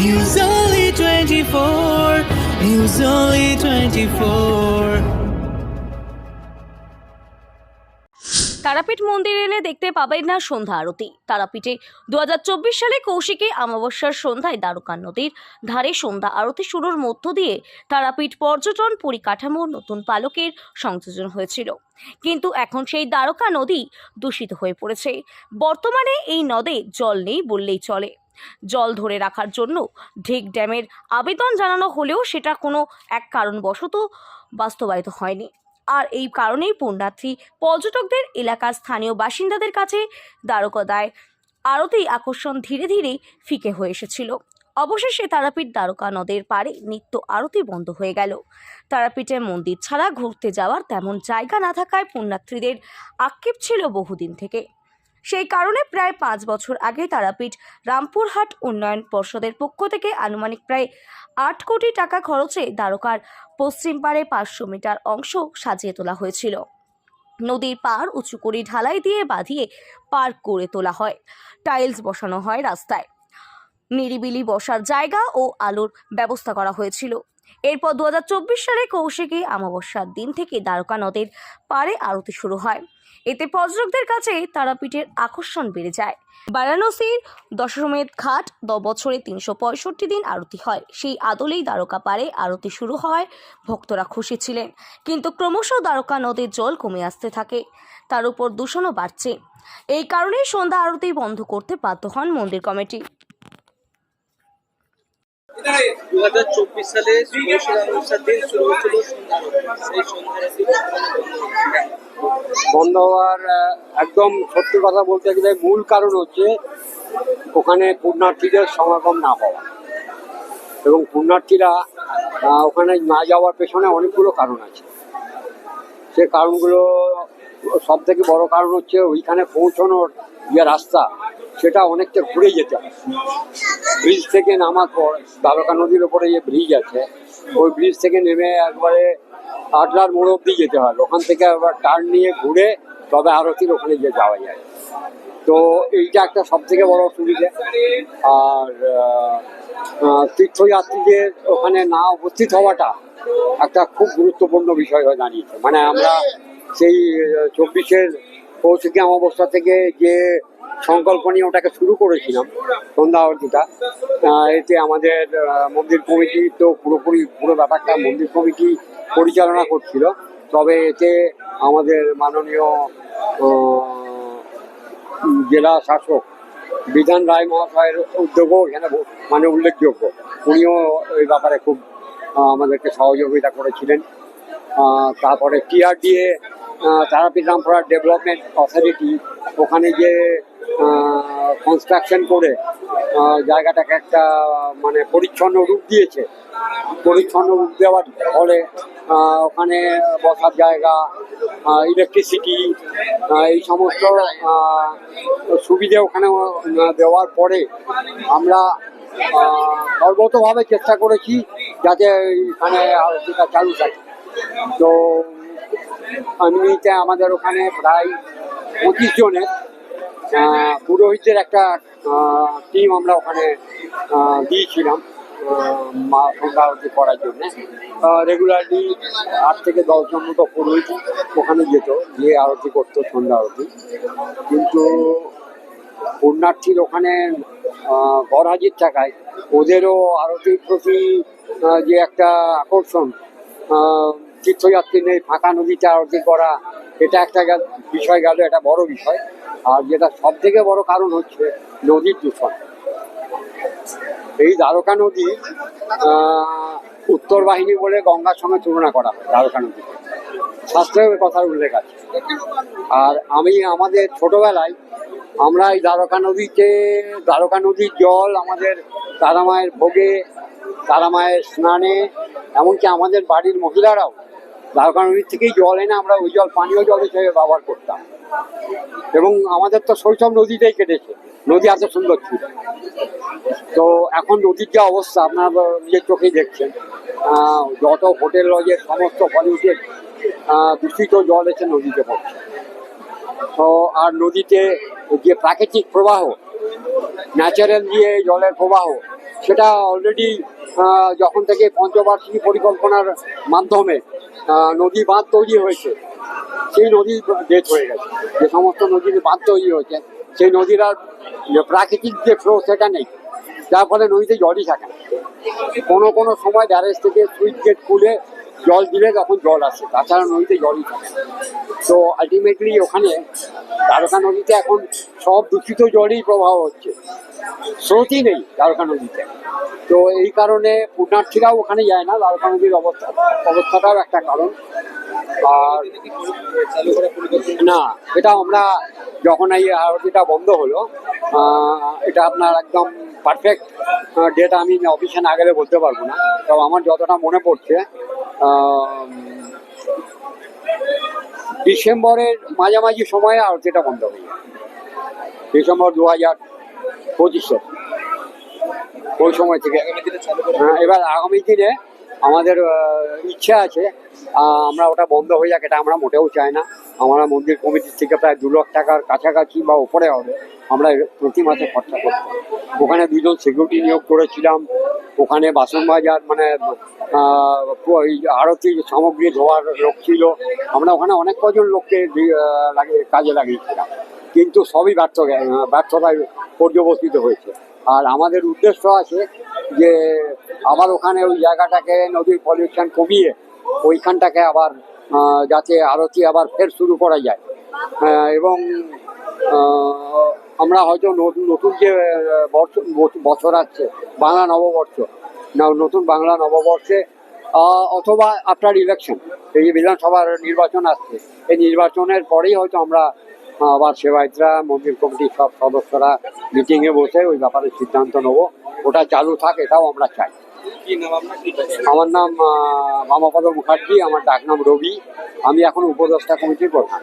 News Only 24. News Only 24. Tarapith মন্দির এলে দেখতে পাবেন না সন্ধ্যা আরতি। তারাপীঠে 2024 সালে কৌশিকী অমাবস্যার সন্ধ্যায় দ্বারকা নদীর ধারে সন্ধ্যা আরতি শুরুর মধ্য দিয়ে তারাপীঠ পর্যটন পরিকাঠামোর নতুন পালকের সংযোজন হয়েছিল। কিন্তু এখন সেই দ্বারকা নদী দূষিত হয়ে পড়েছে। বর্তমানে এই নদে জল নেই বললেই চলে। জল ধরে রাখার জন্য ঢেক ড্যামের আবেদন জানানো হলেও সেটা কোনো এক কারণবশত বাস্তবায়িত হয়নি। আর এই কারণেই পুণ্যার্থী পর্যটকদের এলাকার স্থানীয় বাসিন্দাদের কাছে দ্বারকাদায় আরতি আকর্ষণ ধীরে ধীরে ফিকে হয়ে এসেছিল। অবশেষে তারাপীঠ দ্বারকা নদের পাড়ে নিত্য আরতি বন্ধ হয়ে গেল। তারাপীঠের মন্দির ছাড়া ঘুরতে যাওয়ার তেমন জায়গা না থাকায় পুণ্যার্থীদের আক্ষেপ ছিল বহুদিন থেকে। সেই কারণে প্রায় 5 বছর আগে তারাপীঠ রামপুরহাট উন্নয়ন পর্ষদের পক্ষ থেকে আনুমানিক প্রায় 8 কোটি টাকা খরচে দ্বারকার পশ্চিম পাড়ে 500 মিটার অংশ সাজিয়ে তোলা হয়েছিল। নদীর পাড় উঁচু করে ঢালাই দিয়ে বাঁধিয়ে পার্ক করে তোলা হয়, টাইলস বসানো হয়, রাস্তায় নিরিবিলি বসার জায়গা ও আলোর ব্যবস্থা করা হয়েছিল। এরপর 2024 সালে কৌশিকী অমাবস্যার দিন থেকে দ্বারকা নদের পাড়ে আরতি শুরু হয়। এতে পর্যটকদের কাছে তারাপীঠের আকর্ষণ বেড়ে যায়। বারাণসীর দশমেধ ঘাট বছরে 365 দিন আরতি হয়। সেই আদলেই দ্বারকা পাড়ে আরতি শুরু হয়। ভক্তরা খুশি ছিলেন, কিন্তু ক্রমশ দ্বারকা নদীর জল কমে আসতে থাকে। তার উপর দূষণও বাড়ছে। এই কারণেই সন্ধ্যা আরতি বন্ধ করতে বাধ্য হন মন্দির কমিটি। 2024 সালে দিন শুরু হয়েছিল সেই বন্ধ হওয়ার একদম সত্যি কথা বলতে গেলে মূল কারণ হচ্ছে ওখানে পুণ্যার্থীদের সমাগম না পাওয়া, এবং পুণ্যার্থীরা ওখানে না যাওয়ার পেছনে অনেকগুলো কারণ আছে। সে কারণগুলো সব থেকে বড় কারণ হচ্ছে ওইখানে পৌঁছানোর যে রাস্তা সেটা অনেকটা ঘুরে যেতে হয়। ব্রিজ থেকে নামার পর দ্বারকা নদীর ওপরে যে ব্রিজ আছে ওই ব্রিজ থেকে নেমে একবারে আটলার মোড় অব্দি যেতে হয়। ওখান থেকে আবার টার্ন নিয়ে ঘুরে তবে আরতির ওখানে যে যাওয়া যায়। তো এইটা একটা সব থেকে বড় অসুবিধা। আর তীর্থযাত্রীদের ওখানে না উপস্থিত হওয়াটা একটা খুব গুরুত্বপূর্ণ বিষয় হয়ে দাঁড়িয়েছে। মানে আমরা সেই 24-এর কৌশিকী অমাবস্যা থেকে যে সংকল্প নিয়ে ওটাকে শুরু করেছিলাম সন্ধ্যা আরতিটা, এতে আমাদের মন্দির কমিটি তো পুরো ব্যাপারটা মন্দির কমিটি পরিচালনা করছিল। তবে এতে আমাদের মাননীয় জেলা শাসক বিধান রায় মহাশয়ের উদ্যোগও এখানে মানে উল্লেখযোগ্য। উনিও এই ব্যাপারে খুব আমাদেরকে সহযোগিতা করেছিলেন। তারপরে টিআরডিএ তারাপীঠ রামপুরহাট ডেভেলপমেন্ট অথরিটি ওখানে যে কনস্ট্রাকশন করে জায়গাটাকে একটা মানে পরিচ্ছন্ন রূপ দিয়েছে। পরিচ্ছন্ন রূপ দেওয়ার ফলে ওখানে বসার জায়গা, ইলেকট্রিসিটি, এই সমস্ত সুবিধে ওখানে দেওয়ার পরে আমরা সর্বতভাবে চেষ্টা করেছি যাতে এখানে আরতিটা চালু থাকে। তো এমনিতে আমাদের ওখানে প্রায় 25 জনের পুরোহিতের একটা টিম আমরা ওখানে দিয়েছিলাম মা সন্ধ্যা আরতি করার জন্য। রেগুলারলি 8 থেকে 10 জন মতো পুরোহিত ওখানে যেত, গিয়ে আরতি করতো সন্ধ্যা আরতি। কিন্তু পুণ্যার্থীর ওখানে ঘর হাজির থাকায় ওদেরও আরতির প্রতি যে একটা আকর্ষণ, তীর্থযাত্রী নেই, ফাঁকা নদীতে আরতি করা, এটা একটা বিষয় গেল, এটা বড় বিষয়। আর যেটা সব থেকে বড় কারণ হচ্ছে নদীর দূষণ। এই দ্বারকা নদী উত্তর বাহিনী বলে গঙ্গার সঙ্গে তুলনা করা হয় দ্বারকা নদীকে, শাস্ত্রের কথার উল্লেখ আছে। আর আমাদের ছোটবেলায় আমরা এই দ্বারকা নদীর জল আমাদের তারা মায়ের ভোগে, তারা মায়ের স্নানে, এমনকি আমাদের বাড়ির মহিলারাও দ্বারকা নদীর থেকেই জল এনে আমরা ওই জল পানীয় জল হিসেবে ব্যবহার করতাম। এবং আমাদের তো শৈশব নদীতেই কেটেছে, নদী এত সুন্দর ছিল। তো এখন নদীর যে অবস্থা আপনারা নিজের চোখেই দেখছেন, যত হোটেল লজের সমস্ত পলিউটেড দূষিত জল এসে নদীতে পড়ছে। তো আর নদীতে যে প্রাকৃতিক প্রবাহ ন্যাচারাল যে জলের প্রবাহ সেটা অলরেডি যখন থেকে পঞ্চবার্ষিকী পরিকল্পনার মাধ্যমে নদী বাঁধ তৈরি হয়েছে, সেই নদী ডেথ হয়ে গেছে। যে সমস্ত নদীর বাঁধ তৈরি হয়েছে সেই নদীর আর প্রাকৃতিক যে ফ্লো সেটা নেই, যার ফলে নদীতে জলই থাকে না। কোনো সময় ব্যারেজ থেকে সুইচ গেট খুলে জল দিলে তখন জল আসে, তাছাড়া নদীতে জলই থাকে না। তো আলটিমেটলি ওখানে দ্বারকা নদীতে এখন সব দূষিত জলই প্রবাহ হচ্ছে, স্রোতই নেই দ্বারকা নদীতে। তো এই কারণে পুণ্যার্থীরাও ওখানে যায় না, দ্বারকা নদীর অবস্থাটাও একটা কারণ। আর না, এটা আমরা যখন এই আরতিটা বন্ধ হলো, এটা আপনার একদম পারফেক্ট ডেট আমি অফিসে না গেলে বলতে পারবো না, তবে আমার যতটা মনে পড়ছে ডিসেম্বরের মাঝামাঝি সময়ে আরতিটা বন্ধ হয়ে যায়, ডিসেম্বর 2025-এ ওই সময় থেকে। এবার আগামী দিনে আমাদের ইচ্ছা আছে আমরা ওটা বন্ধ হয়ে যাক, এটা আমরা মোটেও চাই না। আমরা মন্দির কমিটির থেকে প্রায় 2 লাখ টাকার কাছাকাছি বা উপরে হবে আমরা প্রতি মাসে খরচা করতাম। ওখানে 2জন সিকিউরিটি নিয়োগ করেছিলাম, ওখানে বাসন বাজার মানে আরতির সামগ্রী ধোয়ার লোক ছিল, আমরা ওখানে অনেক কজন লোককে কাজে লাগিয়েছিলাম, কিন্তু সবই ব্যর্থতায় পর্যবসিত হয়েছে। আর আমাদের উদ্দেশ্য আছে যে আবার ওখানে ওই জায়গাটাকে নদীর পলিউশন কমিয়ে ওইখানটাকে আবার যাতে আরতি আবার ফের শুরু করা যায়। এবং আমরা হয়তো নতুন যে বছর আসছে বাংলা নববর্ষ, নতুন বাংলা নববর্ষে অথবা আফটার ইলেকশন, এই যে বিধানসভার নির্বাচন আসছে, এই নির্বাচনের পরেই হয়তো আমরা আবার সেবায়িতরা মন্দির কমিটির সব সদস্যরা মিটিংয়ে বসে ওই ব্যাপারে সিদ্ধান্ত নেব। ওটা চালু থাক, এটাও আমরা চাই। আমার নাম বামাপদ মুখার্জি, আমার ডাকনাম রবি, আমি এখন উপদেষ্টা কমিটির প্রধান।